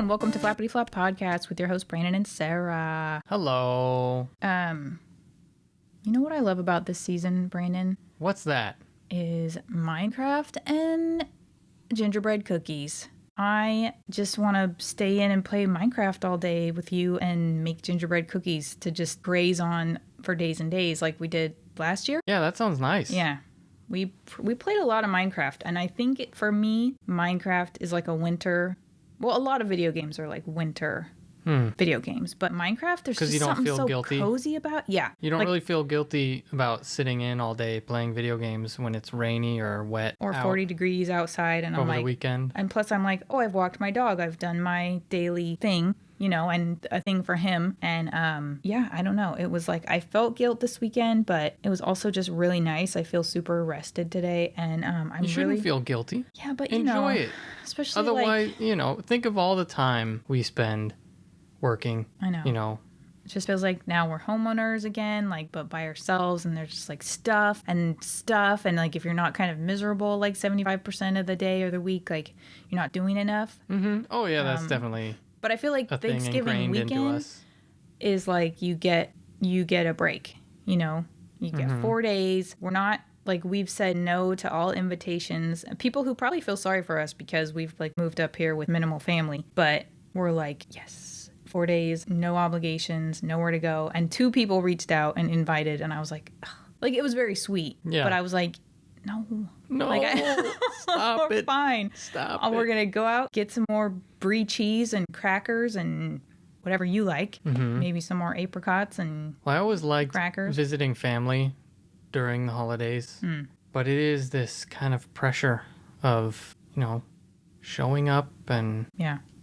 and welcome to Flappity Flop Podcast with your hosts Brandon and Sarah. Hello. You know what I love about this season, Brandon? What's that? Is Minecraft and gingerbread cookies. I just want to stay in and play Minecraft all day with you and make gingerbread cookies to just graze on for days and days like we did last year. Yeah, that sounds nice. Yeah. We played a lot of Minecraft, and I think for me, Minecraft is like a winter... Well, a lot of video games are like winter video games, but Minecraft, there's just something so guilty. Cozy about. Yeah, you don't really feel guilty about sitting in all day playing video games when it's rainy or wet or 40 degrees outside, and over the weekend. And plus, I'm like, oh, I've walked my dog, I've done my daily thing, you know, and a thing for him, and yeah, I don't know. It was like I felt guilt this weekend, but it was also just really nice. I feel super rested today, and you shouldn't feel guilty. Yeah, but enjoy it. Especially otherwise, think of all the time we spend working. I know. It just feels like now we're homeowners again, like, but by ourselves, and there's just like stuff, and like if you're not kind of miserable like 75% of the day or the week, like you're not doing enough. Mm-hmm. Oh yeah, that's definitely. But I feel like Thanksgiving weekend is like you get a break. You know, you get 4 days. We're not. Like, we've said no to all invitations. People who probably feel sorry for us because we've, like, moved up here with minimal family. But we're like, yes, 4 days, no obligations, nowhere to go. And 2 people reached out and invited, and I was like, ugh. Like, it was very sweet. Yeah. But I was like, no. Like, stop we're it. Fine. Stop We're going to go out, get some more brie cheese and crackers and whatever you like. Mm-hmm. Maybe some more apricots and Well, I always liked crackers. Visiting family during the holidays, but it is this kind of pressure of, showing up and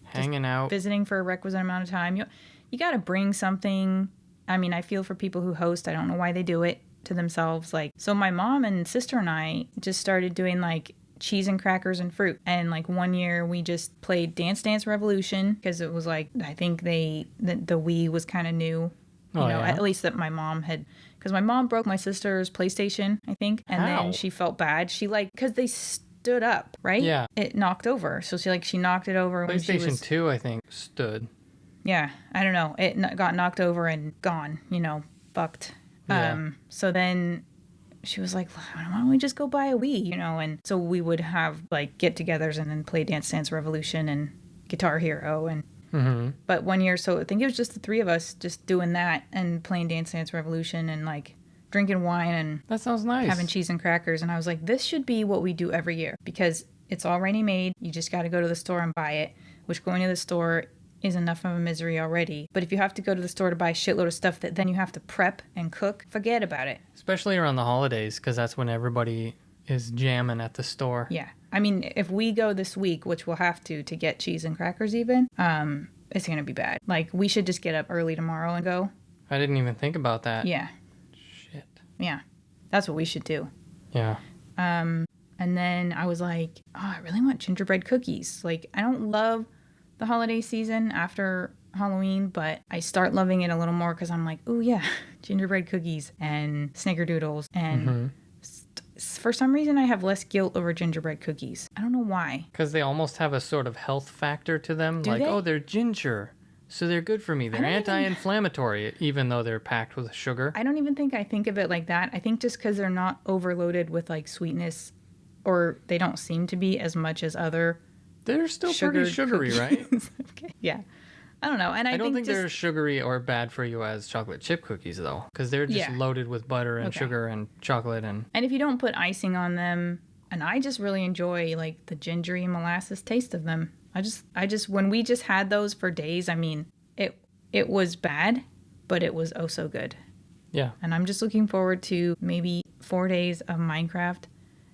hanging out. Visiting for a requisite amount of time. You got to bring something. I mean, I feel for people who host. I don't know why they do it to themselves. Like, so my mom and sister and I just started doing like cheese and crackers and fruit. And like one year we just played Dance Dance Revolution because it was like, I think the Wii was kind of new. At least that my mom had, because my mom broke my sister's PlayStation, I think, and then she felt bad. She because they stood up, right? Yeah. It knocked over. So she knocked it over when she was... PlayStation 2, I think, stood. Yeah, I don't know. It got knocked over and gone, fucked. Yeah. So then she was like, why don't we just go buy a Wii, and so we would have like get-togethers and then play Dance Dance Revolution and Guitar Hero and... Mm-hmm. But one year, so I think it was just the 3 of us just doing that and playing Dance Dance Revolution and like drinking wine and that sounds nice. Having cheese and crackers. And I was like, this should be what we do every year because it's already made. You just got to go to the store and buy it, which going to the store is enough of a misery already. But if you have to go to the store to buy a shitload of stuff that then you have to prep and cook, forget about it. Especially around the holidays because that's when everybody is jamming at the store. Yeah. I mean, if we go this week, which we'll have to get cheese and crackers even, it's going to be bad. Like, we should just get up early tomorrow and go. I didn't even think about that. Yeah. Shit. Yeah. That's what we should do. Yeah. And then I was like, I really want gingerbread cookies. Like, I don't love the holiday season after Halloween, but I start loving it a little more because I'm like, oh, yeah, gingerbread cookies and snickerdoodles and... For some reason, I have less guilt over gingerbread cookies. I don't know why. Because they almost have a sort of health factor to them. Do like, they? Oh, they're ginger, so they're good for me. They're anti-inflammatory, even though they're packed with sugar. I don't even think I think of it like that. I think just because they're not overloaded with, like, sweetness, or they don't seem to be as much as other They're still pretty sugary, cookies. right? Okay. Yeah. I don't know. And I don't think they're as sugary or bad for you as chocolate chip cookies, though, because they're just loaded with butter and sugar and chocolate. And if you don't put icing on them, and I just really enjoy like the gingery molasses taste of them. I just when we just had those for days, I mean, it was bad, but it was oh so good. Yeah. And I'm just looking forward to maybe 4 days of Minecraft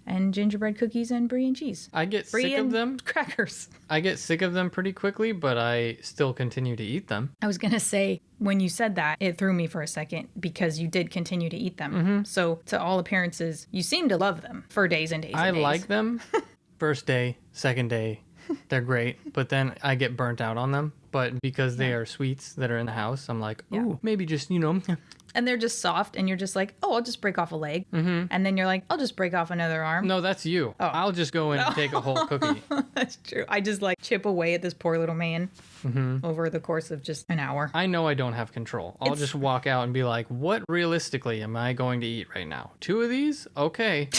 and gingerbread cookies and brie and cheese. I get sick of them. Crackers. I get sick of them pretty quickly, but I still continue to eat them. I was going to say, when you said that, it threw me for a second because you did continue to eat them. Mm-hmm. So to all appearances, you seem to love them for days and days and days. I like them. First day, second day, They're great, but then I get burnt out on them. But because they are sweets that are in the house, I'm like, ooh, maybe just, And they're just soft, and you're just like, oh, I'll just break off a leg. Mm-hmm. And then you're like, I'll just break off another arm. No, that's you. Oh. I'll just go in and take a whole cookie. That's true. I just like chip away at this poor little man over the course of just an hour. I know I don't have control. I'll just walk out and be like, what realistically am I going to eat right now? 2 of these? Okay.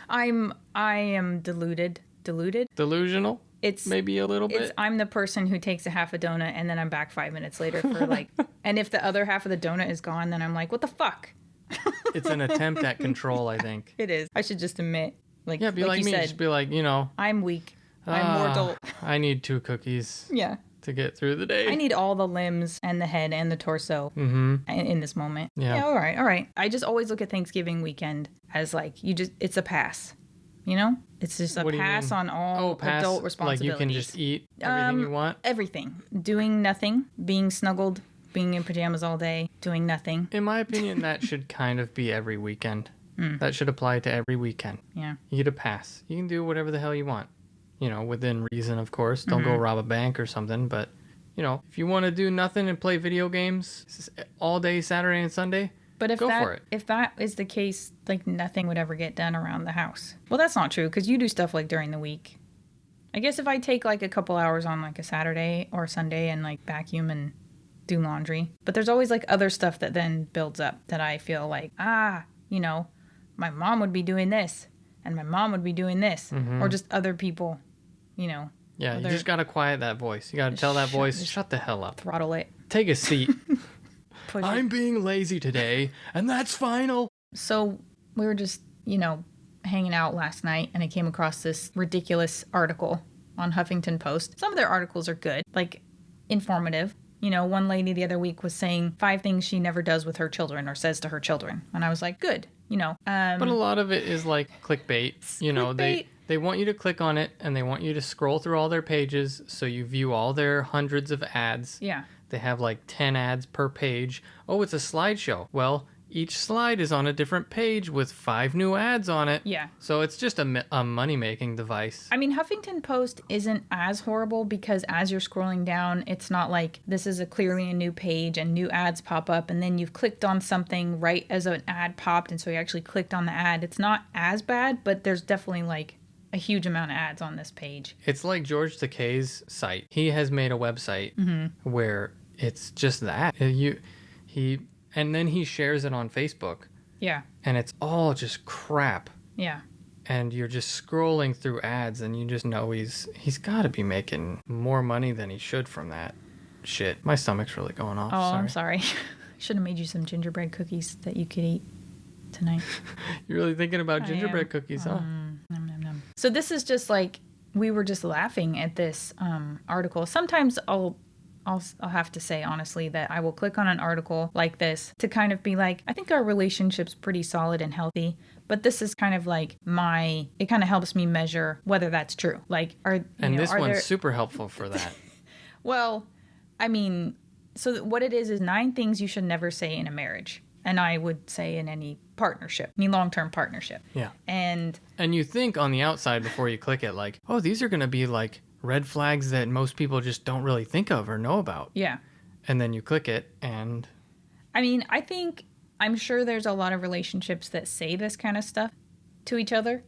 I am deluded. Delusional? It's maybe a little bit. I'm the person who takes a half a donut and then I'm back 5 minutes later for like, and if the other half of the donut is gone, then I'm like, what the fuck? It's an attempt at control, I think. It is. I should just admit, be like me. Said, just be like, I'm weak. I'm mortal. I need 2 cookies. Yeah. To get through the day. I need all the limbs and the head and the torso in this moment. Yeah. All right. I just always look at Thanksgiving weekend as like, it's a pass. It's just a pass on all adult responsibilities. Like you can just eat everything you want? Everything. Doing nothing. Being snuggled. Being in pajamas all day. Doing nothing. In my opinion, that should kind of be every weekend. That should apply to every weekend. Yeah. You get a pass. You can do whatever the hell you want. Within reason, of course. Don't go rob a bank or something. But, if you want to do nothing and play video games all day Saturday and Sunday, but if that is the case, like nothing would ever get done around the house. Well, that's not true because you do stuff like during the week. I guess if I take like a couple hours on like a Saturday or Sunday and like vacuum and do laundry, but there's always like other stuff that then builds up that I feel like, my mom would be doing this and my mom would be doing this or just other people, Yeah, you just got to quiet that voice. You got to tell that voice, shut the hell up. Throttle it. Take a seat. I'm being lazy today, and that's final. So we were just, hanging out last night, and I came across this ridiculous article on Huffington Post. Some of their articles are good, like informative. One lady the other week was saying 5 things she never does with her children or says to her children. And I was like, good, But a lot of it is like clickbait. Clickbait. They want you to click on it, and they want you to scroll through all their pages so you view all their hundreds of ads. Yeah. They have like 10 ads per page. Oh, it's a slideshow. Well, each slide is on a different page with 5 new ads on it. Yeah. So it's just a money-making device. I mean, Huffington Post isn't as horrible because as you're scrolling down, it's not like this is clearly a new page and new ads pop up and then you've clicked on something right as an ad popped and so you actually clicked on the ad. It's not as bad, but there's definitely like a huge amount of ads on this page. It's like George Takei's site. He has made a website where it's just that. And then he shares it on Facebook. Yeah. And it's all just crap. Yeah. And you're just scrolling through ads and you just know he's got to be making more money than he should from that shit. My stomach's really going off. Oh, sorry. I'm sorry. Should have made you some gingerbread cookies that you could eat tonight. You're really thinking about gingerbread cookies, huh? Nom, nom, nom. So this is just like, we were just laughing at this article. Sometimes I'll have to say, honestly, that I will click on an article like this to kind of be like, I think our relationship's pretty solid and healthy, but this is kind of like it kind of helps me measure whether that's true. Like, this one's super helpful for that. Well, I mean, so what it is 9 things you should never say in a marriage. And I would say in any partnership, any long-term partnership. Yeah. And you think on the outside before you click it, like, oh, these are going to be like red flags that most people just don't really think of or know about. Yeah. And then you click it and... I mean, I'm sure there's a lot of relationships that say this kind of stuff to each other,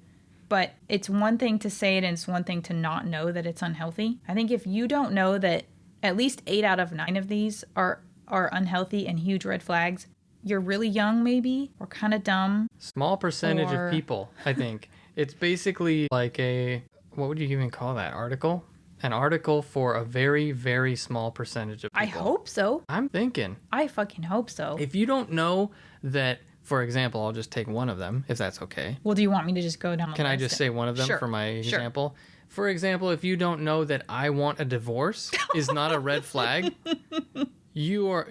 but it's one thing to say it and it's one thing to not know that it's unhealthy. I think if you don't know that at least 8 out of 9 of these are unhealthy and huge red flags, you're really young maybe, or kind of dumb. Small percentage of people, I think. It's basically like what would you even call that article? An article for a very, very small percentage of people. I hope so. I'm thinking. I fucking hope so. If you don't know that, for example, I'll just take one of them, if that's okay. Well, do you want me to just go down the list? Can I just say one of them for my example? For example, if you don't know that I want a divorce is not a red flag, you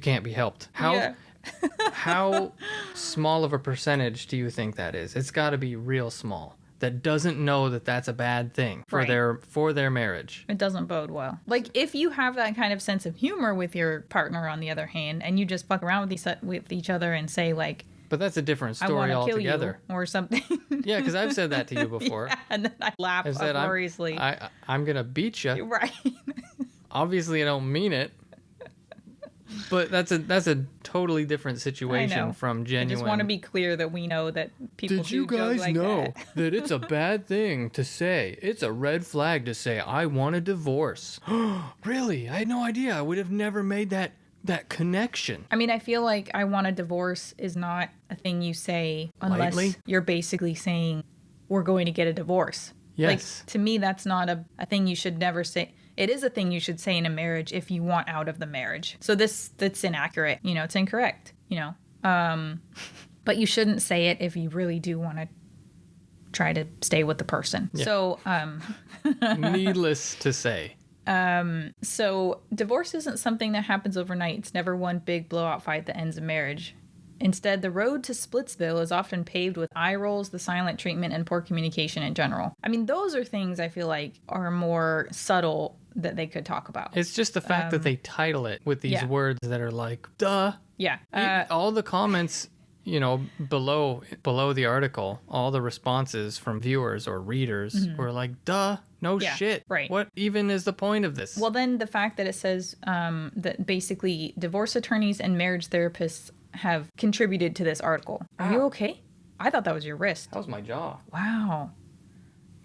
can't be helped. How small of a percentage do you think that is? It's got to be real small. That doesn't know that that's a bad thing for their marriage. It doesn't bode well. Like, if you have that kind of sense of humor with your partner, on the other hand, and you just fuck around with each other and say, like, But that's a different I story want to kill you altogether. or something. Yeah, because I've said that to you before. Yeah, and then I laugh I've said, uproariously. I'm going to beat you. Right. Obviously, I don't mean it. But that's a totally different situation from genuine. I just want to be clear that we know that people Did you guys like know that it's a bad thing to say? It's a red flag to say, I want a divorce. Really? I had no idea. I would have never made that connection. I mean, I feel like I want a divorce is not a thing you say unless Lightly? You're basically saying we're going to get a divorce. Yes. Like, to me, that's not a thing you should never say. It is a thing you should say in a marriage if you want out of the marriage. So that's inaccurate. It's incorrect, but you shouldn't say it if you really do want to try to stay with the person. Yeah. So, needless to say. So divorce isn't something that happens overnight. It's never one big blowout fight that ends a marriage. Instead, the road to Splitsville is often paved with eye rolls, the silent treatment, and poor communication in general. I mean, those are things I feel like are more subtle that they could talk about. It's just the fact that they title it with these words that are like, duh. Yeah. All the comments, below the article, all the responses from viewers or readers were like, duh, no shit. Right. What even is the point of this? Well, then the fact that it says that basically divorce attorneys and marriage therapists have contributed to this article. Are you okay? I thought that was your wrist. That was my jaw. Wow.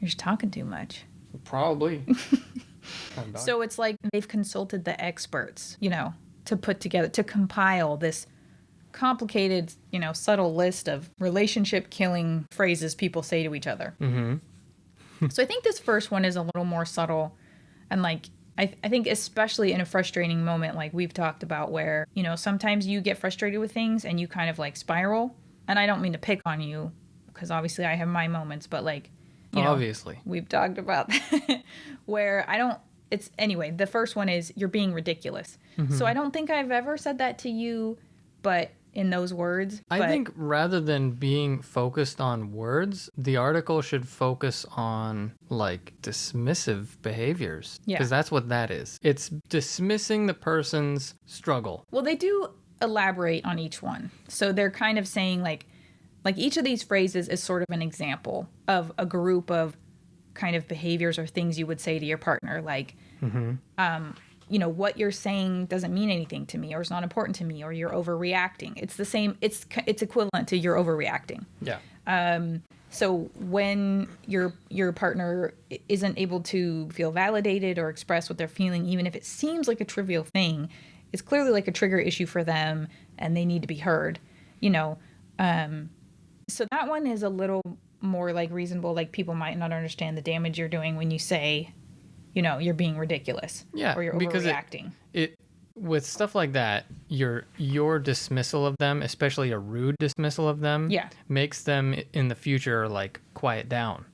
You're just talking too much. Probably. So it's like they've consulted the experts, to compile this complicated, subtle list of relationship killing phrases people say to each other. Mm-hmm. So I think this first one is a little more subtle and like, I think especially in a frustrating moment like we've talked about where, sometimes you get frustrated with things and you kind of like spiral. And I don't mean to pick on you because obviously I have my moments, but like, obviously we've talked about that where anyway, the first one is you're being ridiculous. Mm-hmm. So I don't think I've ever said that to you, but in those words. I think rather than being focused on words, the article should focus on like dismissive behaviors. Yeah. Because that's what that is. It's dismissing the person's struggle. Well, they do elaborate on each one. So they're kind of saying like each of these phrases is sort of an example of a group of kind of behaviors or things you would say to your partner. Like, what you're saying doesn't mean anything to me or it's not important to me or you're overreacting. It's the same. It's equivalent to you're overreacting. Yeah. So when your partner isn't able to feel validated or express what they're feeling, even if it seems like a trivial thing, it's clearly like a trigger issue for them and they need to be heard, so that one is a little more like reasonable. Like people might not understand the damage you're doing when you say, you're being ridiculous. Yeah, or you're overreacting. It with stuff like that, your dismissal of them, especially a rude dismissal of them, makes them in the future like quiet down.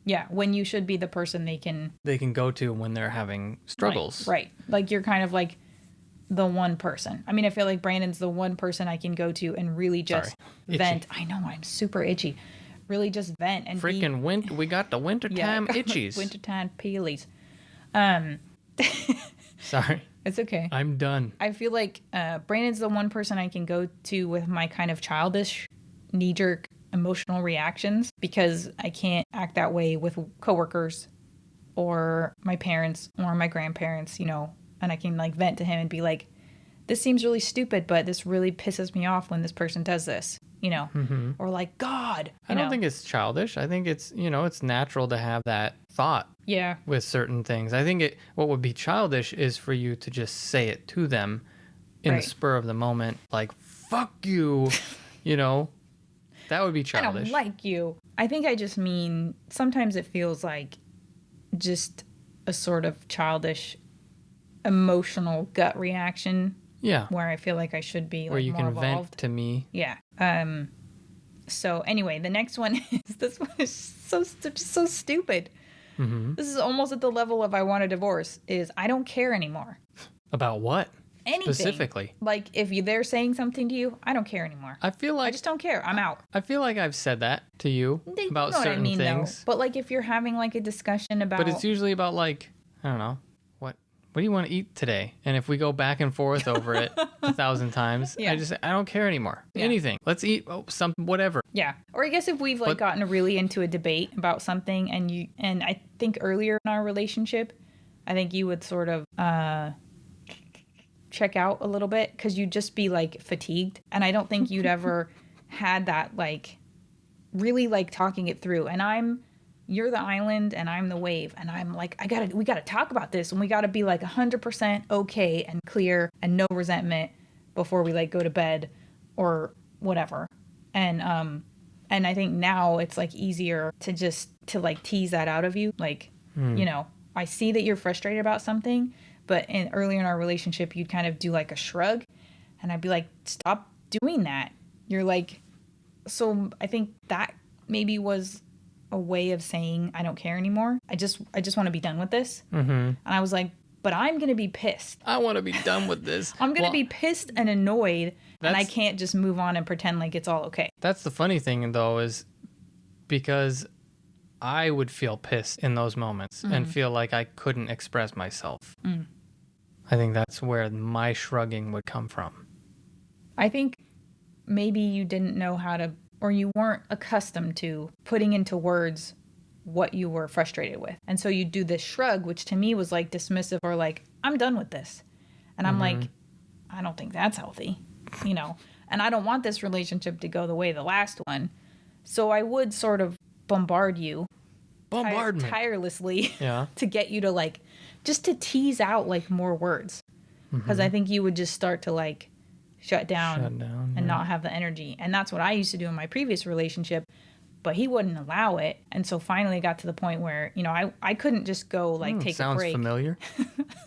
Yeah, when you should be the person they can go to when they're having struggles. Right. Like you're kind of like the one person. I mean, I feel like Brandon's the one person I can go to and really just vent. I know, I'm super itchy. Really just vent and freaking winter. We got the wintertime itchies. Wintertime peelies. Sorry. It's okay. I'm done. I feel like Brandon's the one person I can go to with my kind of childish, knee-jerk emotional reactions because I can't act that way with coworkers or my parents or my grandparents, and I can like vent to him and be like, this seems really stupid, but this really pisses me off when this person does this, or like, God. I don't think it's childish. I think it's, it's natural to have that thought. Yeah. With certain things. I think what would be childish is for you to just say it to them in the spur of the moment, like, fuck you, that would be childish. I don't like you. I think I just mean sometimes it feels like just a sort of childish emotional gut reaction. Yeah. Where I feel like I should be where you more can evolved. Vent to me. Yeah. So anyway, the next one is this one is so stupid. Mm-hmm. This is almost at the level of I want a divorce. Is I don't care anymore. About what? Anything. Specifically. Like if they're saying something to you, I don't care anymore. I feel like I just don't care. I'm out. I feel like I've said that to you about certain things. Though. But like if you're having like a discussion about. But it's usually about like I don't know what do you want to eat today? And if we go back and forth over it 1,000 times, I don't care anymore. Yeah. Anything. Let's eat something, whatever. Yeah. Or I guess if we've like gotten really into a debate about something and I think earlier in our relationship, I think you would sort of check out a little bit because you'd just be like fatigued. And I don't think you'd ever had that like really like talking it through. And you're the island and I'm the wave. And I'm like, we gotta talk about this and we gotta be like 100% okay and clear and no resentment before we like go to bed or whatever. And I think now it's like easier to like tease that out of you. Like, you know, I see that you're frustrated about something, but earlier in our relationship, you'd kind of do like a shrug and I'd be like, stop doing that. You're like, so I think that maybe was a way of saying, I don't care anymore. I just want to be done with this. Mm-hmm. And I was like, but I'm going to be pissed. I want to be done with this. I'm going to be pissed and annoyed and I can't just move on and pretend like it's all okay. That's the funny thing though, is because I would feel pissed in those moments and feel like I couldn't express myself. Mm. I think that's where my shrugging would come from. I think maybe you didn't know how to, or you weren't accustomed to putting into words what you were frustrated with. And so you do this shrug, which to me was like dismissive or like, I'm done with this. And I'm like, I don't think that's healthy, you know, and I don't want this relationship to go the way the last one. So I would sort of bombard you tirelessly to get you to like, just to tease out like more words. Because I think you would just start to like shut down and not have the energy. And that's what I used to do in my previous relationship, but he wouldn't allow it. And so finally it got to the point where, you know, I couldn't just go like take a break. Sounds familiar.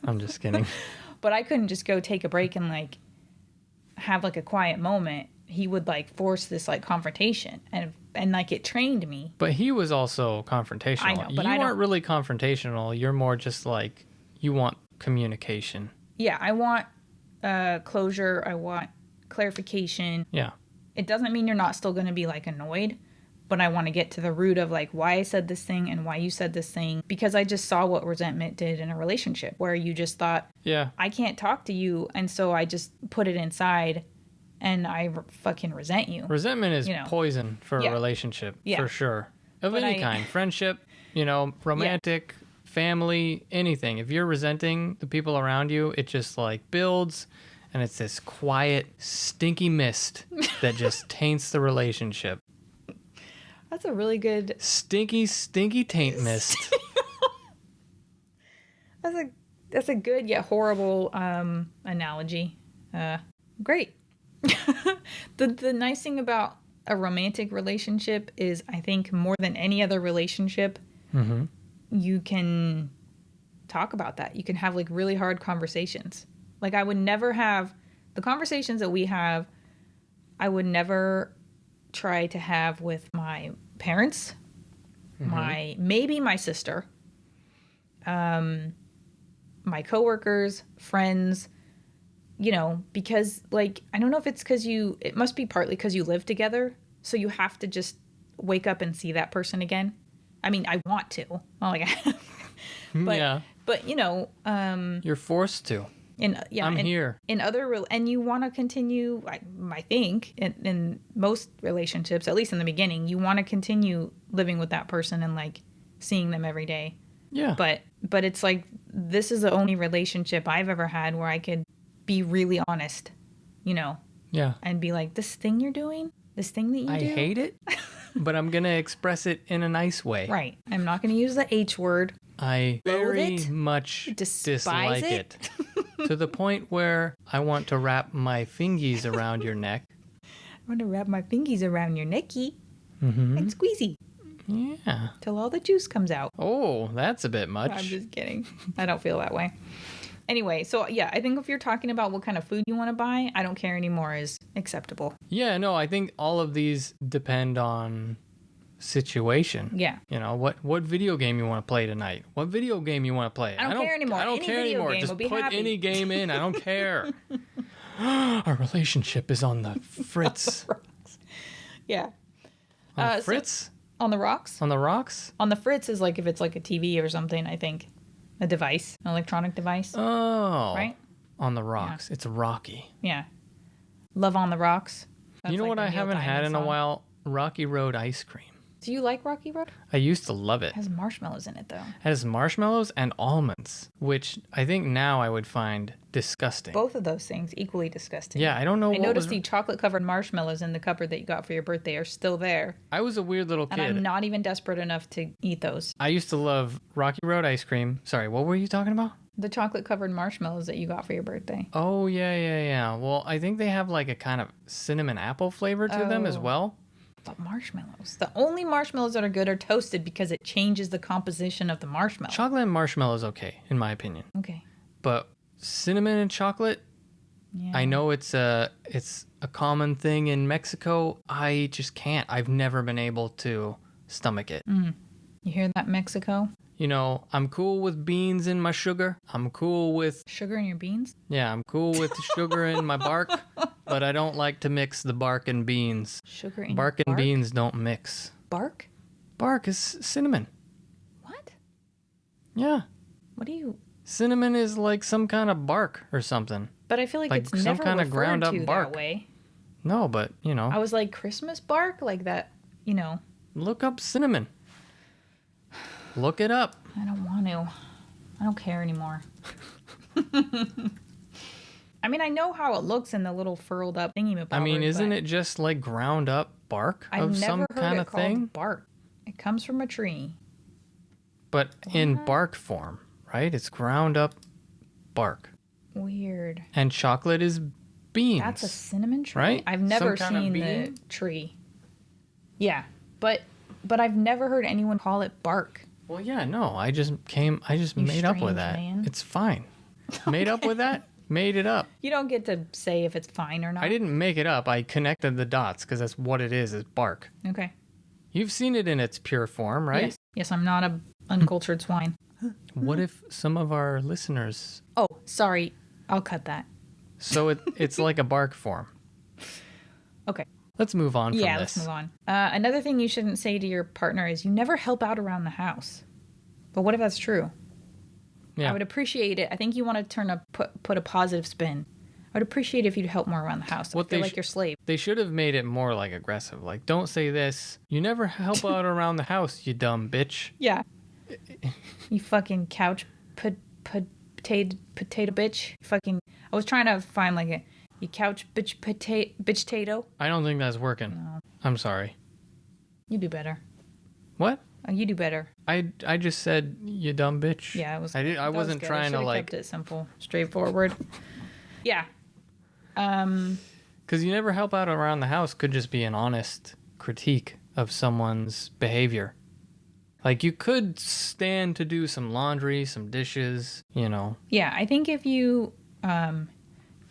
I'm just kidding. But I couldn't just go take a break and like have like a quiet moment. He would like force this like confrontation and like it trained me. But he was also confrontational. I know, but you weren't really confrontational. You're more just like, you want communication. Yeah, I want closure. I want clarification. Yeah. It doesn't mean you're not still going to be like annoyed, but I want to get to the root of like why I said this thing and why you said this thing, because I just saw what resentment did in a relationship where you just thought, I can't talk to you. And so I just put it inside and I fucking resent you. Resentment is poison for a relationship, for sure. Of any kind. Friendship, romantic, family, anything. If you're resenting the people around you, it just like builds and it's this quiet, stinky mist that just taints the relationship. That's a really good... Stinky taint mist. That's a good yet horrible analogy. Great. The nice thing about a romantic relationship is I think more than any other relationship, you can talk about that. You can have like really hard conversations. Like I would never have... The conversations that we have, I would never try to have with my parents, maybe my sister, my coworkers, friends, because like, I don't know if it's because it must be partly because you live together. So you have to just wake up and see that person again. I mean, I want to, but you're forced to. I'm here. In and you want to continue. I think in most relationships, at least in the beginning, you want to continue living with that person and like seeing them every day. Yeah. But it's like this is the only relationship I've ever had where I could be really honest, Yeah. And be like, this thing you're doing, this thing that you do, I hate it, but I'm gonna express it in a nice way. Right. I'm not gonna use the H word. I very much dislike it. To the point where I want to wrap my fingies around your neck. I want to wrap my fingies around your necky and squeezy. Yeah. Till all the juice comes out. Oh, that's a bit much. I'm just kidding. I don't feel that way. Anyway, so yeah, I think if you're talking about what kind of food you want to buy, I don't care anymore is acceptable. Yeah, no, I think all of these depend on situation. Yeah. What video game you want to play tonight? What video game you want to play? I don't care anymore. I don't care anymore. Just put any game in. I don't care. Our relationship is on the fritz. On the rocks. Yeah. On the fritz? On the rocks? On the rocks? On the fritz is like if it's like a TV or something, I think. A device, an electronic device. Oh. Right? On the Rocks. Yeah. It's Rocky. Yeah. Love on the Rocks. That's you know what I haven't had in a while? Rocky Road ice cream. Do you like Rocky Road? I used to love it. It has marshmallows in it, though. It has marshmallows and almonds, which I think now I would find disgusting. Both of those things equally disgusting. Yeah, I don't know. I noticed the chocolate-covered marshmallows in the cupboard that you got for your birthday are still there. I was a weird little kid. And I'm not even desperate enough to eat those. I used to love Rocky Road ice cream. Sorry, what were you talking about? The chocolate-covered marshmallows that you got for your birthday. Oh, yeah. Well, I think they have like a kind of cinnamon apple flavor to them as well. But marshmallows. The only marshmallows that are good are toasted because it changes the composition of the marshmallow. Chocolate and marshmallow is okay, in my opinion. Okay. But cinnamon and chocolate, I know it's a common thing in Mexico. I just can't. I've never been able to stomach it. You hear that, Mexico? You know, I'm cool with beans in my sugar. I'm cool with... Sugar in your beans? Yeah, I'm cool with sugar in my bark, but I don't like to mix the bark and beans. Sugar in bark and beans don't mix. Bark? Bark is cinnamon. What? Yeah. What do you... Cinnamon is like some kind of bark or something. But I feel like it's never kind of ground up bark. That way. No, but, you know. I was like, Christmas bark? Like that, you know. Look up cinnamon. Look it up. I don't want to. I don't care anymore. I mean, I know how it looks in the little furled up thingy. I mean, isn't it just like ground up bark of some kind of thing? Bark. It comes from a tree. But in bark form, right? It's ground up bark. Weird. And chocolate is beans. That's a cinnamon tree? Right? I've never seen the tree. Yeah, but I've never heard anyone call it bark. Well, yeah, no. I just made up with that. Man. It's fine. Made up with that? Made it up. You don't get to say if it's fine or not. I didn't make it up. I connected the dots because that's what it is bark. Okay. You've seen it in its pure form, right? Yes, I'm not a uncultured swine. What if some of our listeners... Oh, sorry. I'll cut that. So it's like a bark form. Okay. Let's move on from this. Yeah, let's move on. Another thing you shouldn't say to your partner is you never help out around the house. But what if that's true? Yeah. I would appreciate it. I think you want to put a positive spin. I would appreciate if you'd help more around the house. I feel like you're slave. They should have made it more like aggressive. Like, don't say this. You never help out around the house, you dumb bitch. Yeah. You fucking couch potato bitch. Fucking. I was trying to find like a. You couch bitch potato. I don't think that's working. No. I'm sorry. You do better. What? You do better. I just said you dumb bitch. Yeah, it was. I wasn't trying to like. Kept it simple, straightforward. Yeah. Because you never help out around the house could just be an honest critique of someone's behavior. Like you could stand to do some laundry, some dishes, you know. Yeah, I think if you.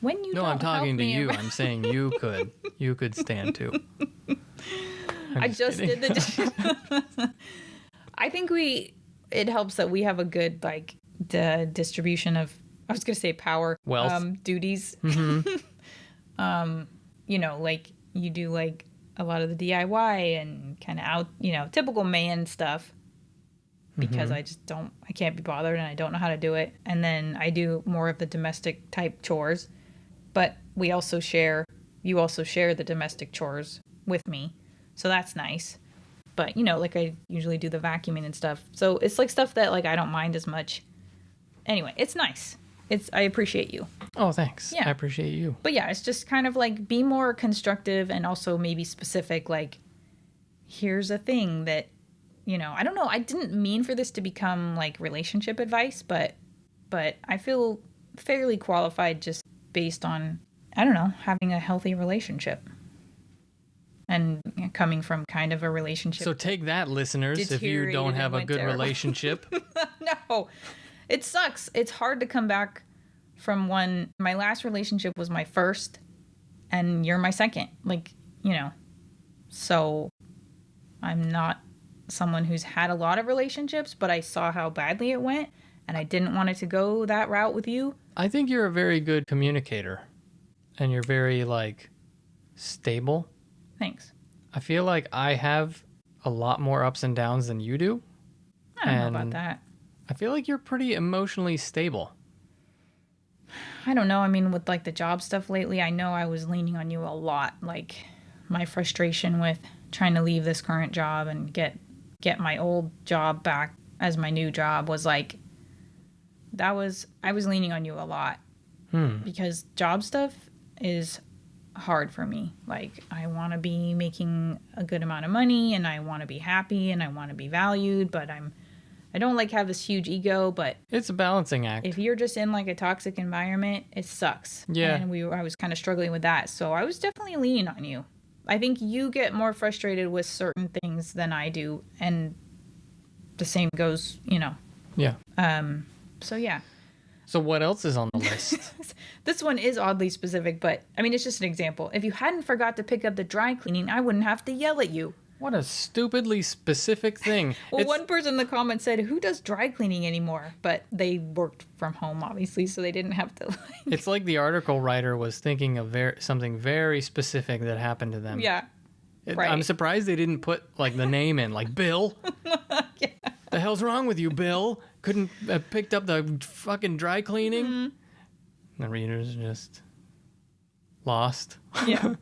When you I'm talking to you. I'm saying you could. You could stand to. I just did the dishes. I think it helps that we have a good like distribution of, I was gonna say power, wealth, duties. Mm-hmm. You know, like you do like a lot of the DIY and kind of out, you know, typical man stuff. Because I can't be bothered and I don't know how to do it. And then I do more of the domestic type chores. But you also share the domestic chores with me. So that's nice. But, you know, like I usually do the vacuuming and stuff. So it's like stuff that like I don't mind as much. Anyway, it's nice. I appreciate you. Oh, thanks. Yeah. I appreciate you. But yeah, it's just kind of like be more constructive and also maybe specific. Like, here's a thing that, you know, I don't know. I didn't mean for this to become like relationship advice, but I feel fairly qualified just based on, I don't know, having a healthy relationship and coming from kind of a relationship. So take that, listeners, if you don't have a good relationship. No, it sucks. It's hard to come back from one. My last relationship was my first and you're my second, like, you know, so I'm not someone who's had a lot of relationships, but I saw how badly it went and I didn't want it to go that route with you. I think you're a very good communicator and you're very like stable. Thanks. I feel like I have a lot more ups and downs than you do. I don't know about that. I feel like you're pretty emotionally stable. I don't know. I mean, with like the job stuff lately, I know I was leaning on you a lot. Like my frustration with trying to leave this current job and get my old job back as my new job was like, I was leaning on you a lot because job stuff is hard for me. Like I want to be making a good amount of money and I want to be happy and I want to be valued, but I don't like have this huge ego, but it's a balancing act. If you're just in like a toxic environment, it sucks. Yeah. And I was kind of struggling with that. So I was definitely leaning on you. I think you get more frustrated with certain things than I do. And the same goes, Yeah. So yeah. So what else is on the list? This one is oddly specific, but I mean, it's just an example. If you hadn't forgot to pick up the dry cleaning, I wouldn't have to yell at you. What a stupidly specific thing. Well, one person in the comments said, who does dry cleaning anymore? But they worked from home, obviously, so they didn't have to. It's like the article writer was thinking of something very specific that happened to them. Yeah. Right. I'm surprised they didn't put like the name in, like Bill. Yeah. The hell's wrong with you, Bill? Couldn't have picked up the fucking dry cleaning? Mm-hmm. The readers just lost. Yeah.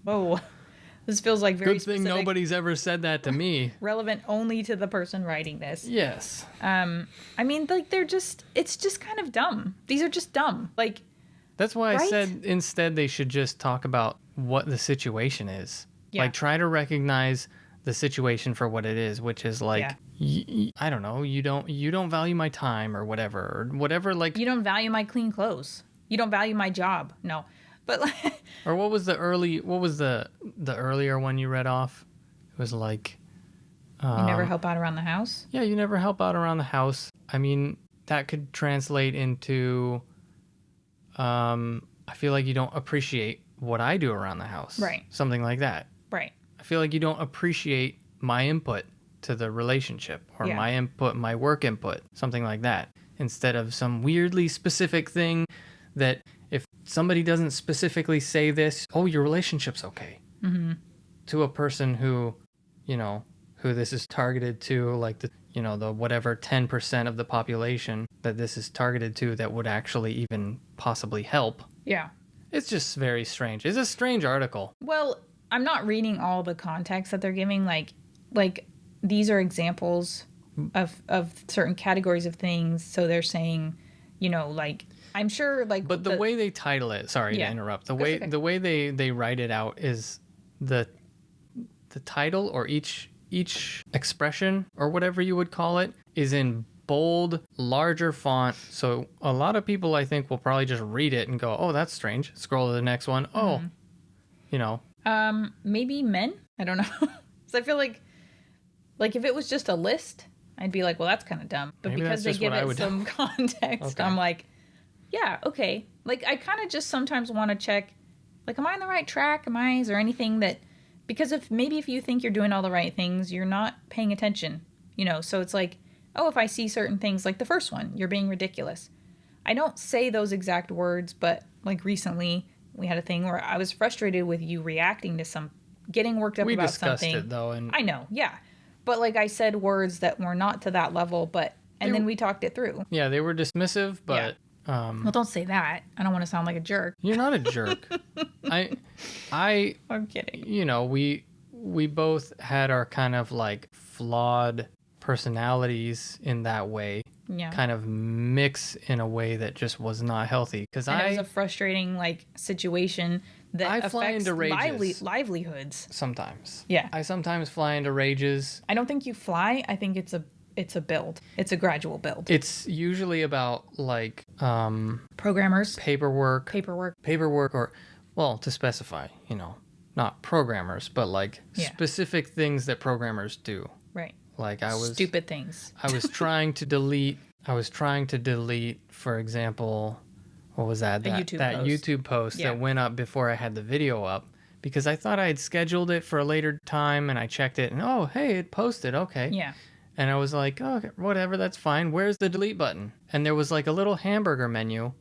Whoa. This feels like very good thing specific. Nobody's ever said that to me. Relevant only to the person writing this. Yes. I mean, like it's just kind of dumb. These are just dumb. Like. That's why right? I said instead they should just talk about what the situation is. Yeah. Like try to recognize the situation for what it is, which is like, I don't know, you don't value my time or whatever like. You don't value my clean clothes. You don't value my job. No. But like, or what was the earlier one you read off? It was like you never help out around the house? Yeah, you never help out around the house. I mean, that could translate into I feel like you don't appreciate what I do around the house. Right. Something like that. Right. I feel like you don't appreciate my input to the relationship or my work input, something like that. Instead of some weirdly specific thing that if somebody doesn't specifically say this, oh, your relationship's okay. Mm-hmm. To a person who this is targeted to, like the whatever 10% of the population that this is targeted to that would actually even possibly help. Yeah. It's just very strange. It's a strange article. Well, I'm not reading all the context that they're giving. Like these are examples of certain categories of things. So they're saying, like, I'm sure, like, but the way they title it, sorry to interrupt, the way they write it out is the title or each expression or whatever you would call it is in bold, larger font. So a lot of people, I think, will probably just read it and go, oh, that's strange. Scroll to the next one. Oh, maybe men. I don't know. Because I feel like if it was just a list, I'd be like, well, that's kind of dumb. But maybe because they give it some context, okay. I'm like, yeah, okay. Like, I kind of just sometimes want to check, like, am I on the right track? Is there anything that, because if you think you're doing all the right things, you're not paying attention, so it's like, oh, if I see certain things, like the first one, you're being ridiculous. I don't say those exact words, but like recently we had a thing where I was frustrated with you reacting to getting worked up about something. We discussed it though. And I know, yeah. But like I said words that were not to that level, and then we talked it through. Yeah, they were dismissive, but... Yeah. Well, don't say that. I don't want to sound like a jerk. You're not a jerk. I'm kidding. We both had our kind of like flawed personalities in that way. Yeah. Kind of mix in a way that just was not healthy. Because it was a frustrating like situation that affects livelihoods. Sometimes. Yeah. I sometimes fly into rages. I don't think you fly. I think it's a build. It's a gradual build. It's usually about like programmers, paperwork or, well, to specify, not programmers, but like specific things that programmers do. Right. Like stupid things. I was trying to delete, for example, what was that? YouTube post that went up before I had the video up because I thought I had scheduled it for a later time and I checked it and oh, hey, it posted. Okay. Yeah. And I was like, oh, whatever, that's fine. Where's the delete button? And there was like a little hamburger menu.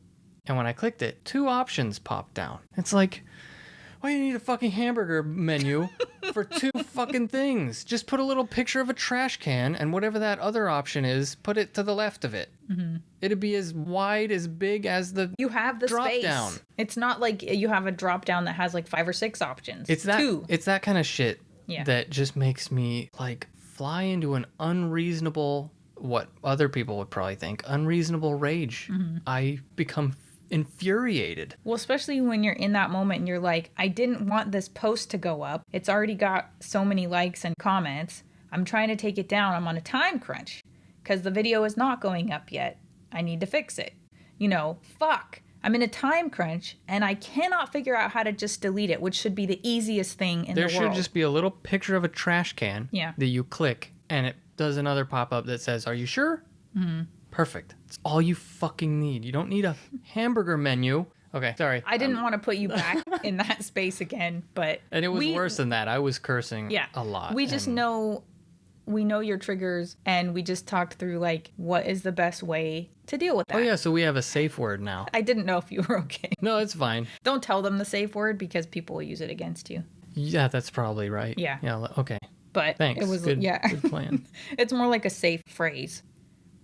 And when I clicked it, 2 options popped down. It's like, Why do you need a fucking hamburger menu for 2 fucking things? Just put a little picture of a trash can and whatever that other option is, put it to the left of it. Mm-hmm. It'd be as wide, as big as the You have the drop space. down. It's not like you have a drop down that has like 5 or 6 options. It's that 2. It's that kind of shit Yeah. that just makes me like fly into an unreasonable, what other people would probably think, unreasonable rage. Mm-hmm. I become infuriated. Well, especially when you're in that moment and you're like, I didn't want this post to go up. It's already got so many likes and comments. I'm trying to take it down. I'm on a time crunch because the video is not going up yet. I need to fix it. Fuck. I'm in a time crunch and I cannot figure out how to just delete it, which should be the easiest thing in the world. There should just be a little picture of a trash can that you click and it does another pop-up that says, are you sure? Mm-hmm. Perfect. It's all you fucking need. You don't need a hamburger menu. Okay, sorry. I didn't want to put you back in that space again, but... And it was worse than that. I was cursing a lot. We just know... We know your triggers, and we just talked through, like, what is the best way to deal with that. Oh, yeah, so we have a safe word now. I didn't know if you were okay. No, it's fine. Don't tell them the safe word, because people will use it against you. Yeah, that's probably right. Yeah. Yeah, okay. But thanks. It was, good plan. It's more like a safe phrase.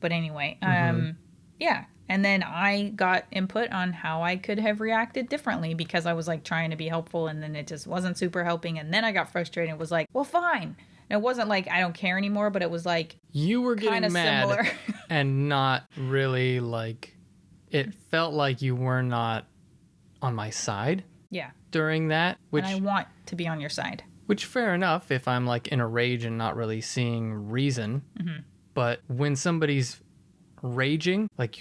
But anyway, yeah. And then I got input on how I could have reacted differently because I was, like, trying to be helpful, and then it just wasn't super helping. And then I got frustrated and was like, well, fine. And it wasn't like I don't care anymore, but it was like you were getting mad similar. And not really like it felt like you were not on my side. Yeah. During that, which and I want to be on your side. Which fair enough if I'm like in a rage and not really seeing reason. Mm-hmm. But when somebody's raging, like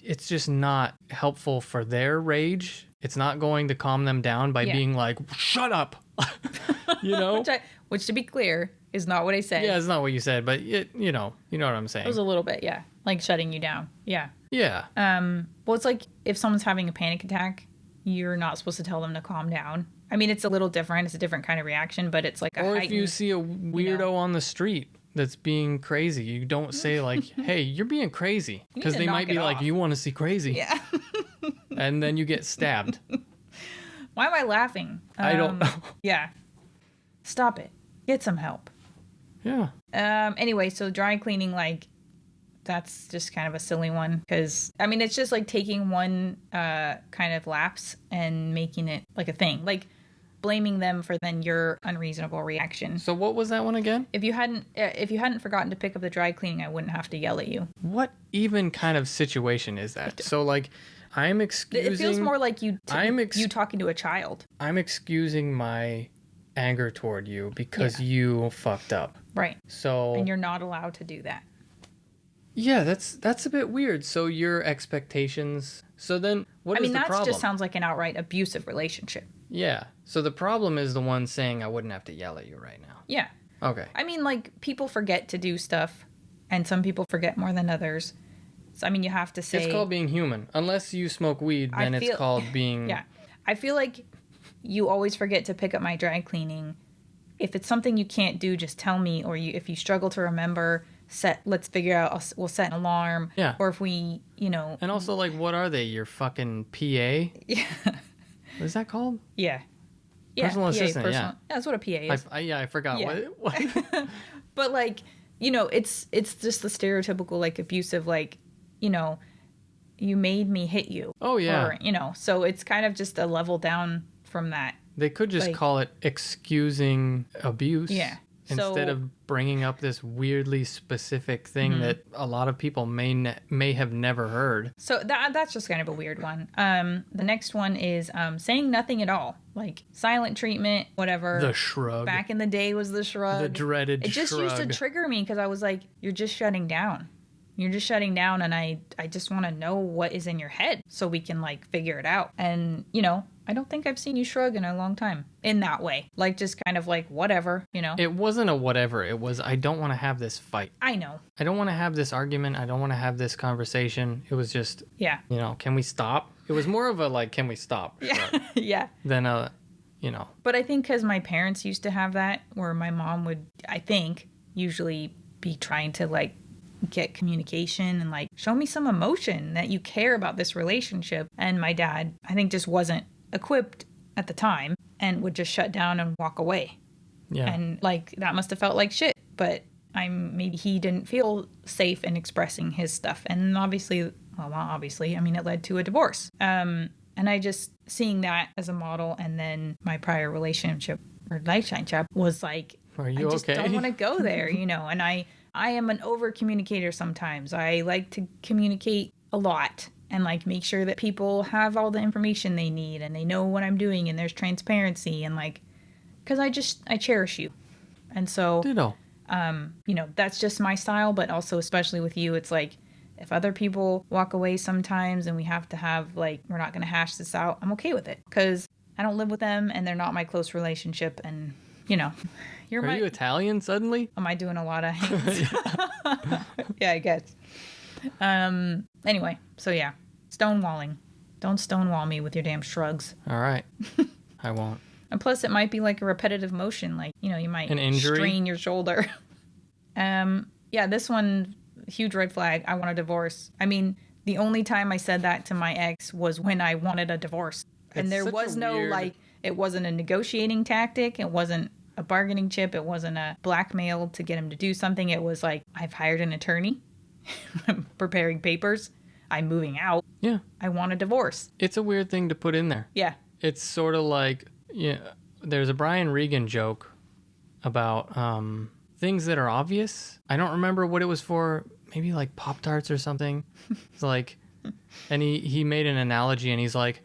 it's just not helpful for their rage. It's not going to calm them down by being like, shut up. Which to be clear is not what I said. Yeah, it's not what you said, but you know what I'm saying. It was a little bit, yeah. Like shutting you down. Yeah. Yeah. Well, it's like if someone's having a panic attack, you're not supposed to tell them to calm down. I mean, it's a little different. It's a different kind of reaction, but it's like or if you see a weirdo on the street that's being crazy, you don't say like, hey, you're being crazy. Because they might be like, you want to see crazy. Yeah. And then you get stabbed. Why am I laughing? I don't know. Yeah. Stop it. Get some help. Yeah. Anyway, so dry cleaning, like, that's just kind of a silly one. Because, I mean, it's just like taking one kind of lapse and making it like a thing. Like, blaming them for then your unreasonable reaction. So what was that one again? If you hadn't forgotten to pick up the dry cleaning, I wouldn't have to yell at you. What even kind of situation is that? So, like, I'm excusing... It feels more like you talking to a child. I'm excusing my anger toward you because you fucked up. Right. So... And you're not allowed to do that. Yeah, that's a bit weird. So your expectations... So then, what is the problem? That just sounds like an outright abusive relationship. Yeah. So the problem is the one saying I wouldn't have to yell at you right now. Yeah. Okay. I mean, like, people forget to do stuff, and some people forget more than others. So, I mean, you have to say... It's called being human. Unless you smoke weed, then it's called being... Yeah. I feel like you always forget to pick up my dry cleaning. If it's something you can't do, just tell me. Or if you struggle to remember, let's figure out, we'll set an alarm. Yeah. Or if we, And also, like, what are they? Your fucking PA? Yeah. What is that called? Yeah. Personal assistant, yeah. That's what a PA is. I forgot. Yeah. What? But, like, it's just the stereotypical, like, abusive, like, you made me hit you. Oh, yeah. Or, so it's kind of just a level down from that. They could just call it excusing abuse. Yeah. Instead of bringing up this weirdly specific thing that a lot of people may have never heard. So that's just kind of a weird one. The next one is saying nothing at all. Like silent treatment, whatever. The shrug. Back in the day was the shrug. The dreaded shrug. It just used to trigger me because I was like, you're just shutting down. You're just shutting down, and I just want to know what is in your head so we can, like, figure it out. And, I don't think I've seen you shrug in a long time in that way. Like, just kind of like, whatever, It wasn't a whatever. It was, I don't want to have this fight. I know. I don't want to have this argument. I don't want to have this conversation. It was just, can we stop? It was more of a, like, can we stop? Yeah. Yeah. Than a, But I think because my parents used to have that, where my mom would, I think, usually be trying to, like, get communication and, like, show me some emotion that you care about this relationship. And my dad, I think, just wasn't equipped at the time and would just shut down and walk away. Yeah. And like that must have felt like shit, but maybe he didn't feel safe in expressing his stuff. And obviously, well, not obviously, I mean, it led to a divorce. And I just seeing that as a model, and then my prior relationship or lifetime chap was like, are you I just okay? don't want to go there, you know. And I am an over communicator sometimes. I like to communicate a lot and like make sure that people have all the information they need and they know what I'm doing and there's transparency and like, because I cherish you. And so, Ditto. you know, that's just my style, but also especially with you, it's like if other people walk away sometimes and we have to have like, we're not going to hash this out, I'm okay with it because I don't live with them and they're not my close relationship. And, you know, Are you Italian suddenly? Am I doing a lot of hands? Yeah, I guess. Anyway, so yeah, stonewalling. Don't stonewall me with your damn shrugs. All right. I won't. And plus, it might be like a repetitive motion. Like, you know, you might an injury? strain your shoulder. Yeah, this one, huge red flag. I want a divorce. I mean, the only time I said that to my ex was when I wanted a divorce. And there was no, like, it wasn't a negotiating tactic. It wasn't a bargaining chip. It wasn't a blackmail to get him to do something. It was like, I've hired an attorney. I'm preparing papers. I'm moving out. Yeah. I want a divorce. It's a weird thing to put in there. Yeah. It's sort of like, yeah, there's a Brian Regan joke about things that are obvious. I don't remember what it was for. Maybe like Pop-Tarts or something. It's like, and he made an analogy and he's like,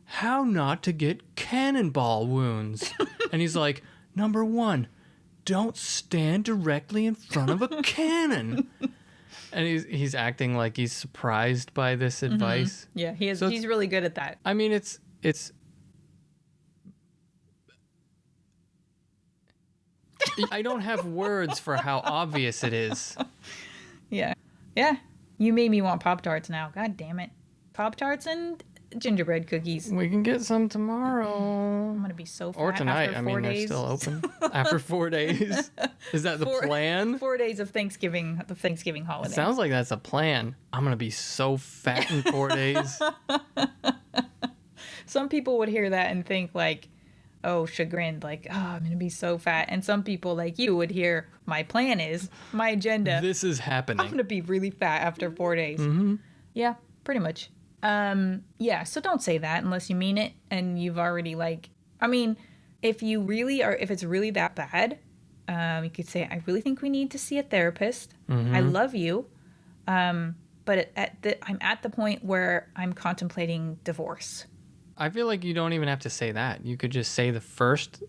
how not to get cannonball wounds. And he's like, number 1, don't stand directly in front of a cannon. And he's acting like he's surprised by this advice. Yeah, he is. So he's really good at that. I mean, it's I don't have words for how obvious it is. Yeah. Yeah. You made me want Pop-Tarts now. God damn it. Pop-Tarts and gingerbread cookies. We can get some tomorrow. I'm going to be so fat or tonight. after I 4 mean, days. they're still open. After 4 days. Is that the plan? 4 days of Thanksgiving, the Thanksgiving holiday. Sounds like that's a plan. I'm going to be so fat in 4 days. Some people would hear that and think like, oh, chagrined, like, oh, I'm going to be so fat. And some people like you would hear, my plan is, my agenda. This is happening. I'm going to be really fat after 4 days. Mm-hmm. Yeah, pretty much. Yeah, so don't say that unless you mean it and you've already like, I mean, if you really are, if it's really that bad, you could say, I really think we need to see a therapist. I love you. But I'm at the point where I'm contemplating divorce. I feel like you don't even have to say that. You could just say the first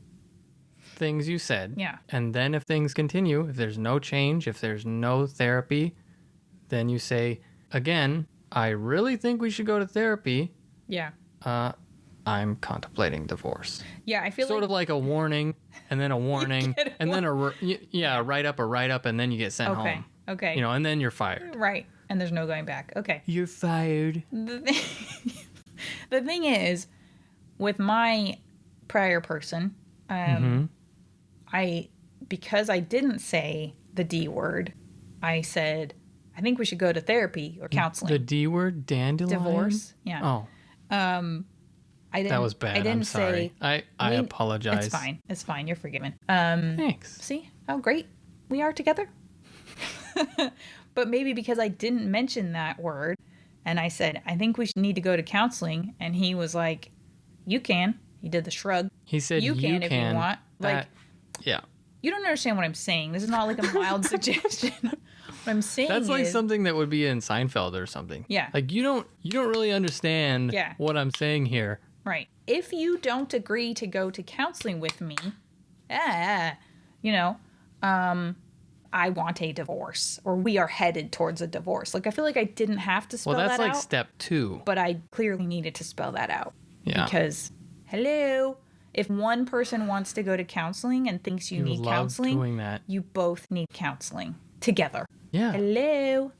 things you said. Yeah. And then if things continue, if there's no change, if there's no therapy, then you say, again, I really think we should go to therapy. Yeah. I'm contemplating divorce. Yeah, I feel sort of like a warning, and then a warning, and then a write up, and then you get sent home. Okay. You know, and then you're fired. Right. And there's no going back. Okay. You're fired. The thing is, with my prior person, because I didn't say the D word, I said, I think we should go to therapy or counseling. The D word, dandelion? Divorce. Yeah. Oh. I didn't. That was bad. I'm sorry. I apologize. It's fine. It's fine. You're forgiven. Thanks. See how great we are together? But maybe because I didn't mention that word and I said, I think we need to go to counseling. And he was like, you can. He did the shrug. He said, you can if you want. Like, yeah. You don't understand what I'm saying. This is not like a mild suggestion. What I'm saying That's like is, something that would be in Seinfeld or something. Yeah. Like you don't really understand what I'm saying here. Right. If you don't agree to go to counseling with me, I want a divorce, or we are headed towards a divorce. Like, I feel like I didn't have to spell that out. Well, that's like step 2. But I clearly needed to spell that out. Yeah. Because, hello, if one person wants to go to counseling and thinks you need counseling, doing that. You both need counseling together. Yeah. Hello.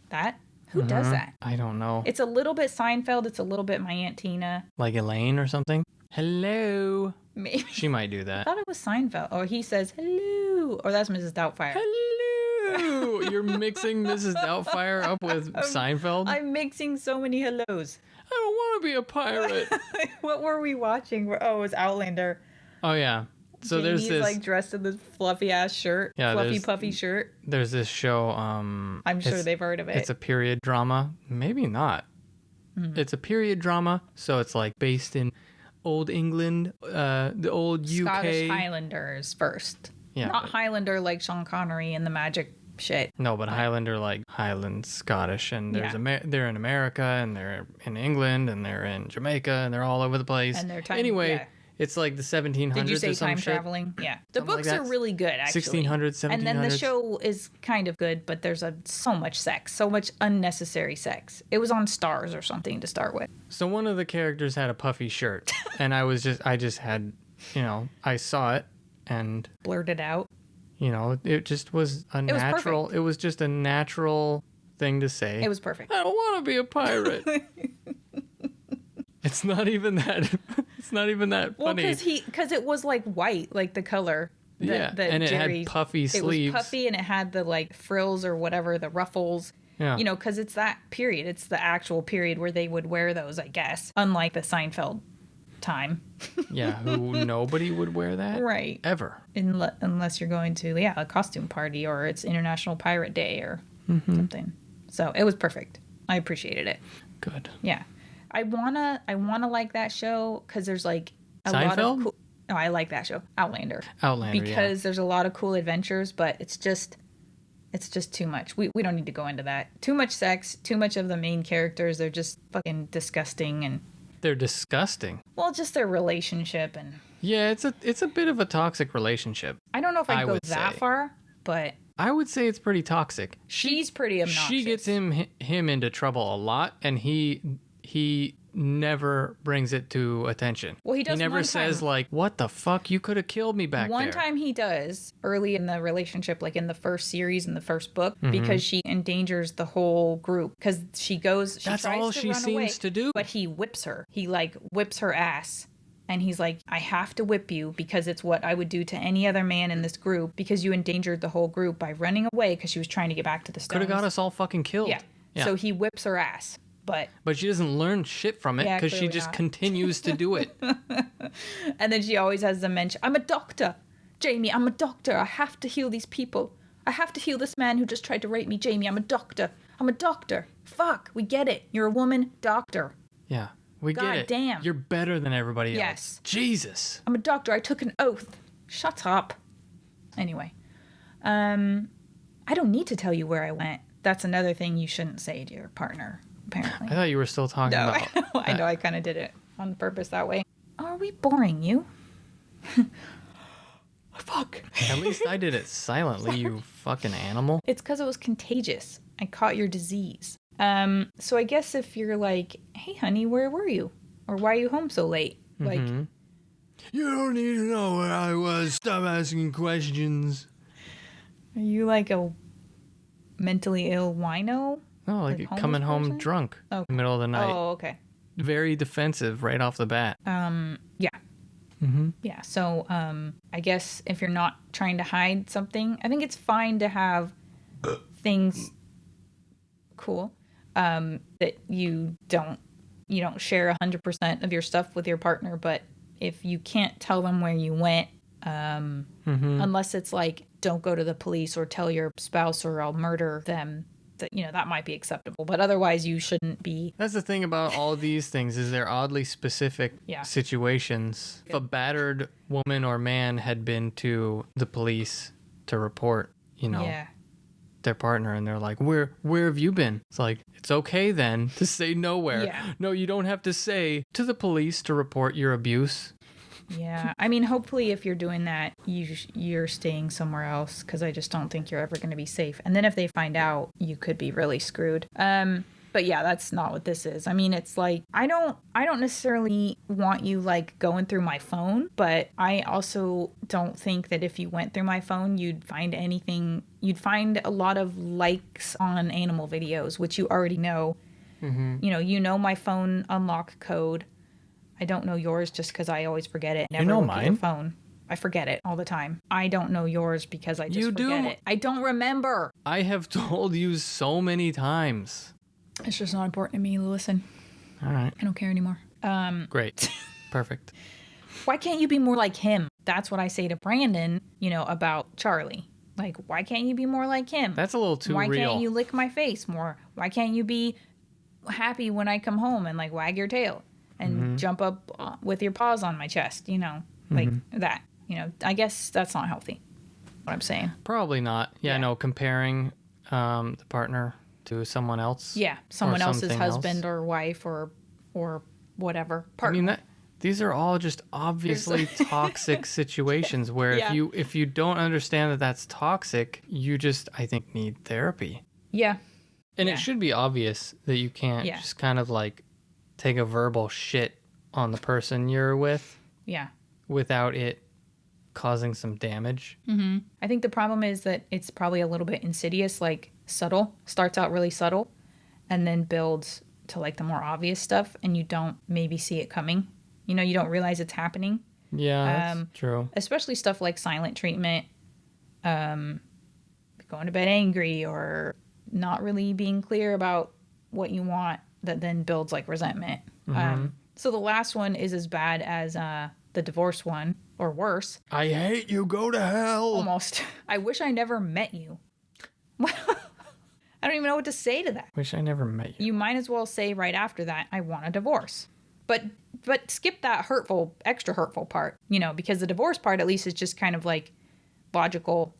Who does that? I don't know. It's a little bit Seinfeld. It's a little bit my Aunt Tina. Like Elaine or something? Hello. Maybe. She might do I that. thought it was Seinfeld. Or he says, hello. Or that's Mrs. Doubtfire. Hello. You're mixing Mrs. Doubtfire up with Seinfeld? I'm mixing so many hellos. I don't want to be a pirate. What were we watching? Oh, it was Outlander. Oh yeah. So Jamie's there's this like dressed in this fluffy ass shirt, fluffy puffy shirt. There's this show. I'm sure they've heard of it. It's a period drama. Maybe not. It's a period drama, so it's like based in old England, the old UK. Scottish Highlanders first. Yeah, not Highlander like Sean Connery and the magic shit. No, but Highlander like Highland Scottish, and there's they're in America, and they're in England, and they're in Jamaica, and they're all over the place. And they're anyway. It's like the 1700s. Did you say or some time shit? traveling? Yeah. The books are really good, actually. 1600s, 1700s. And then the show is kind of good, but there's so much sex, so much unnecessary sex. It was on Stars or something to start with. So one of the characters had a puffy shirt, and I just had, I saw it and blurted out. It just was a natural. It was just a natural thing to say. It was perfect. I don't want to be a pirate. It's not even that. It's not even that funny. Well, because it was like white, like the color. And it had puffy sleeves. It was puffy, and it had the like frills or whatever, the ruffles. Yeah. Because it's that period. It's the actual period where they would wear those, I guess. Unlike the Seinfeld time. Yeah, who nobody would wear that. Right. Ever. Unless you're going to, a costume party or it's International Pirate Day or something. So it was perfect. I appreciated it. Good. Yeah. I wanna like that show because there's like a Seinfeld? lot of cool. No, I like that show, Outlander. Because there's a lot of cool adventures, but it's just too much. We don't need to go into that. Too much sex, too much of the main characters. They're just fucking disgusting and. They're disgusting. Well, just their relationship and. Yeah, it's a bit of a toxic relationship. I don't know if I'd go that far, but. I would say it's pretty toxic. She's pretty obnoxious. She gets him into trouble a lot, and he never brings it to attention. Well, he does. He never says like, "What the fuck? You could have killed me back there." One time he does early in the relationship, like in the first series in the first book, because she endangers the whole group. Because she goes, that's tries all to she run seems away, to do. But he whips her. He like whips her ass. And he's like, I have to whip you because it's what I would do to any other man in this group because you endangered the whole group by running away because she was trying to get back to the Stones. Could have got us all fucking killed. Yeah. So he whips her ass. But she doesn't learn shit from it because she just continues to do it. And then she always has the mention, I'm a doctor. Jamie, I'm a doctor. I have to heal these people. I have to heal this man who just tried to rape me. Jamie, I'm a doctor. I'm a doctor. Fuck, we get it. You're a woman doctor. Yeah. We get it. Damn. You're better than everybody else. Yes. Jesus. I'm a doctor. I took an oath. Shut up. Anyway. I don't need to tell you where I went. That's another thing you shouldn't say to your partner, apparently. I thought you were still talking about... I know. I kind of did it on purpose that way. Are we boring you? Fuck. At least I did it silently, you fucking animal. It's because it was contagious. I caught your disease. So I guess if you're like, hey, honey, where were you? Or why are you home so late? Like, you don't need to know where I was. Stop asking questions. Are you like a mentally ill wino? No, like coming home drunk in the middle of the night. Oh, okay. Very defensive right off the bat. Yeah. Yeah. So, I guess if you're not trying to hide something, I think it's fine to have things cool. That you don't share 100% of your stuff with your partner, but if you can't tell them where you went, unless it's like, don't go to the police or tell your spouse or I'll murder them, that might be acceptable, but otherwise you shouldn't be. That's the thing about all these things is they're oddly specific situations. If a battered woman or man had been to the police to report, their partner and they're like, where have you been? It's like, it's okay then to say nowhere. Yeah. No, you don't have to say to the police to report your abuse. Yeah. I mean, hopefully if you're doing that, you're staying somewhere else because I just don't think you're ever going to be safe. And then if they find out, you could be really screwed. But yeah, that's not what this is. I mean, it's like, I don't necessarily want you like going through my phone, but I also don't think that if you went through my phone, you'd find a lot of likes on animal videos, which you already know. You know my phone unlock code. I don't know yours just because I always forget it. Never look at your phone. I forget it all the time. I don't know yours because I just forget it. I don't remember. I have told you so many times. It's just not important to me to listen. All right. I don't care anymore. Great. Perfect. Why can't you be more like him? that's what I say to Brandon, about Charlie. Like, why can't you be more like him? That's a little too real. Why can't you lick my face more? Why can't you be happy when I come home and like wag your tail and jump up with your paws on my chest, like that. I guess that's not healthy. What I'm saying. Probably not. Yeah, no, comparing the partner to someone else. Yeah, someone else's husband or wife or whatever partner. I mean, these are all just obviously toxic situations where if you don't understand that that's toxic, you just, I think, need therapy. Yeah. And it should be obvious that you can't just kind of like take a verbal shit on the person you're with. Yeah. Without it causing some damage. Mm-hmm. I think the problem is that it's probably a little bit insidious, like subtle, starts out really subtle and then builds to like the more obvious stuff, and you don't maybe see it coming. You don't realize it's happening. Yeah, that's true. Especially stuff like silent treatment, going to bed angry, or not really being clear about what you want, that then builds like resentment. So the last one is as bad as the divorce one, or worse. I hate you, go to hell. Almost. I wish I never met you. I don't even know what to say to that. Wish I never met you. You might as well say right after that, I want a divorce. But skip that extra hurtful part, because the divorce part at least is just kind of like logical,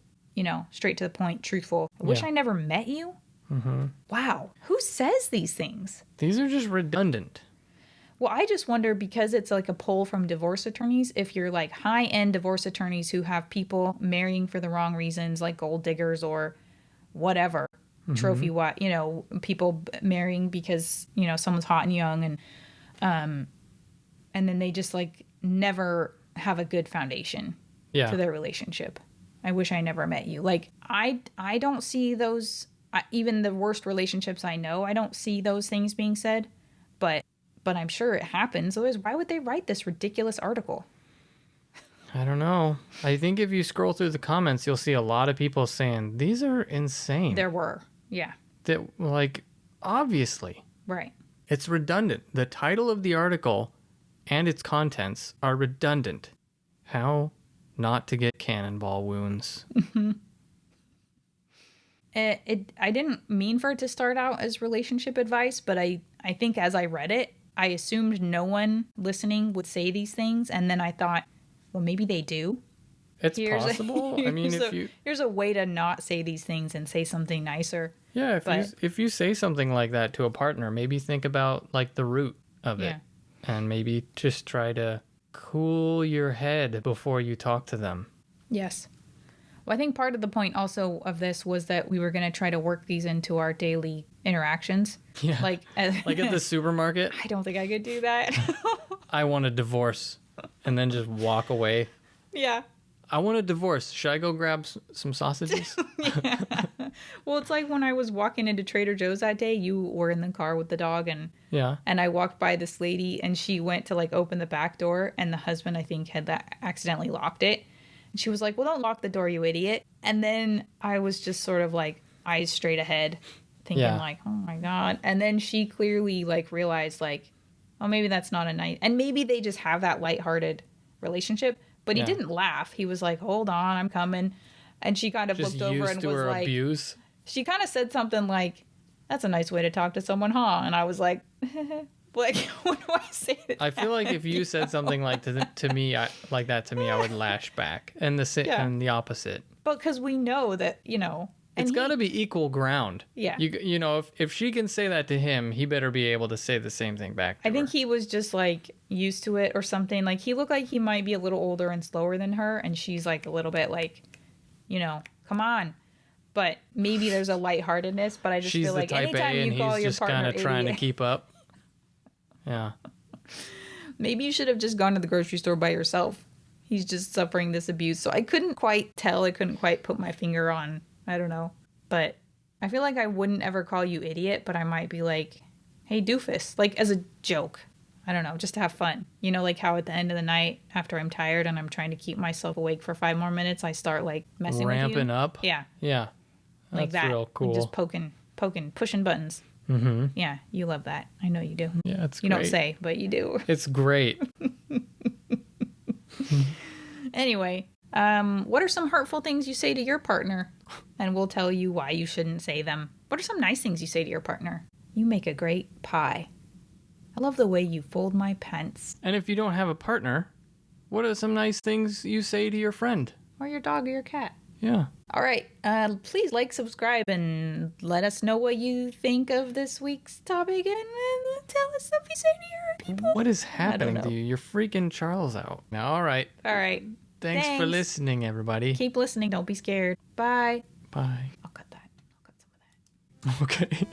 straight to the point, truthful. I wish I never met you. Mm-hmm. Wow. Who says these things? These are just redundant. Well, I just wonder, because it's like a poll from divorce attorneys, if you're like high-end divorce attorneys who have people marrying for the wrong reasons, like gold diggers or whatever, trophy wife, people marrying because, someone's hot and young, and then they just like never have a good foundation to their relationship. I wish I never met you. Like, I don't see those, even the worst relationships I know, I don't see those things being said, but I'm sure it happens. Otherwise, why would they write this ridiculous article? I don't know. I think if you scroll through the comments, you'll see a lot of people saying, these are insane. There were. Yeah. That, like, obviously. Right. It's redundant. The title of the article and its contents are redundant. How not to get cannonball wounds. I didn't mean for it to start out as relationship advice, but I think as I read it, I assumed no one listening would say these things, and then I thought, well, maybe they do. It's possible. I mean, here's a way to not say these things and say something nicer. Yeah, if you say something like that to a partner, maybe think about like the root of it, and maybe just try to cool your head before you talk to them. Yes. Well, I think part of the point also of this was that we were going to try to work these into our daily interactions. Yeah. Like at the supermarket. I don't think I could do that. I want a divorce, and then just walk away. Yeah. I want a divorce. Should I go grab some sausages? Yeah. Well, it's like when I was walking into Trader Joe's that day, you were in the car with the dog, and I walked by this lady, and she went to like open the back door, and the husband, I think, had accidentally locked it. And she was like, well, don't lock the door, you idiot. And then I was just sort of like eyes straight ahead, thinking like, oh my God. And then she clearly like realized like, oh, maybe that's not a nice, and maybe they just have that lighthearted relationship. But he didn't laugh. He was like, hold on, I'm coming. And she kind of just looked over and was like, abuse. She kind of said something like, that's a nice way to talk to someone, huh? And I was like, like, what do I say to I feel like if you said something like to me, like that to me, I would lash back. And the opposite. But because we know that, it's got to be equal ground. Yeah. You know, if she can say that to him, he better be able to say the same thing back to her. I think he was just like used to it or something. Like he looked like he might be a little older and slower than her, and she's like a little bit like, come on. But maybe there's a lightheartedness. But I just feel like anytime you call your partner idiot, she's just kind of trying to keep up. Yeah. Maybe you should have just gone to the grocery store by yourself. He's just suffering this abuse. So I couldn't quite tell. I couldn't quite put my finger on. I don't know. But I feel like I wouldn't ever call you idiot, but I might be like, hey, doofus, like as a joke. I don't know, just to have fun. Like how at the end of the night, after I'm tired and I'm trying to keep myself awake for 5 more minutes, I start like messing with you. Ramping up? Yeah. Yeah. That's like that. Real cool. Like just poking, pushing buttons. Mm-hmm. Yeah, you love that. I know you do. Yeah, it's great. You don't say, but you do. It's great. Anyway, what are some hurtful things you say to your partner? And we'll tell you why you shouldn't say them. What are some nice things you say to your partner? You make a great pie. I love the way you fold my pants. And if you don't have a partner, what are some nice things you say to your friend? Or your dog or your cat. Yeah. All right. Please like, subscribe, and let us know what you think of this week's topic. And tell us what you say to your people. What is happening to you? You're freaking Charles out. Now, all right. All right. Thanks for listening, everybody. Keep listening. Don't be scared. Bye. Bye. I'll cut some of that. Okay.